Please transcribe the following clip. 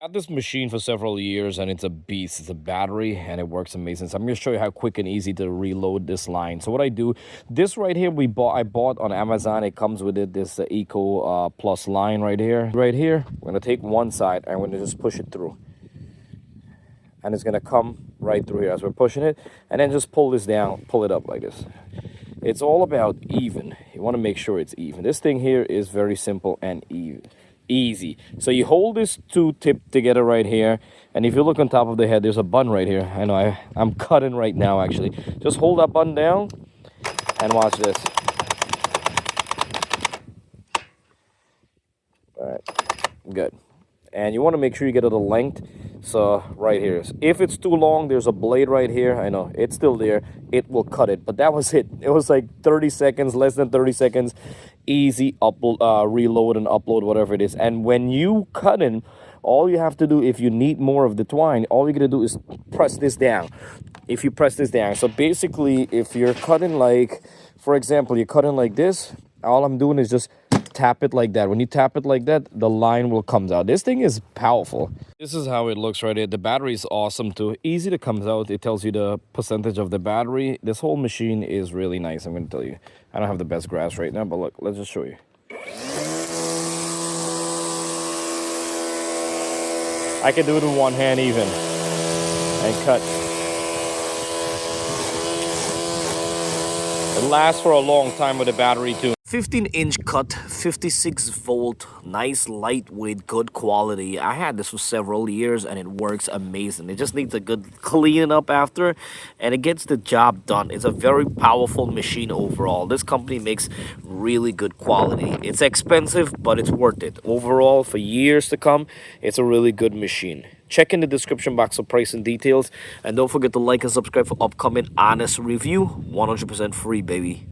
Had this machine for several years and it's a beast. It's a battery and it works amazing. So I'm going to show you how quick and easy to reload this line. So what I do, this right here I bought on Amazon. It comes with it, this Eco Plus line right here. Right here, I'm going to take one side and I'm going to just push it through. And it's going to come right through here as we're pushing it. And then just pull this down, pull it up like this. It's all about even. You want to make sure it's even. This thing here is very simple and easy. So you hold this two tip together right here, and if you look on top of the head, there's a button right here. I know I'm cutting right now actually. Just hold that button down and watch this. All right, good. And you want to make sure you get it a length. So right here, if it's too long, there's a blade right here. I know it's still there, it will cut it. But that was it. It was like 30 seconds, less than 30 seconds. Easy reload and upload, whatever it is. And when you cut in, all you have to do, if you need more of the twine, all you're gonna do is press this down. If you press this down, so basically if you're cutting, like for example, you're cutting like this, all I'm doing is just tap it like that. When you tap it like that, the line will come out. This thing is powerful. This is how it looks right here. The battery is awesome too. Easy to come out. It tells you the percentage of the battery. This whole machine is really nice, I'm going to tell you. I don't have the best grasp right now, but look, let's just show you. I can do it with one hand even and cut. It lasts for a long time with the battery too. 15-inch cut, 56 volt, nice, lightweight, good quality. I had this for several years and it works amazing. It just needs a good clean up after and it gets the job done. It's a very powerful machine overall. This company makes really good quality. It's expensive, but it's worth it. Overall, for years to come, it's a really good machine. Check in the description box for price and details. And don't forget to like and subscribe for upcoming honest review. 100% free, baby.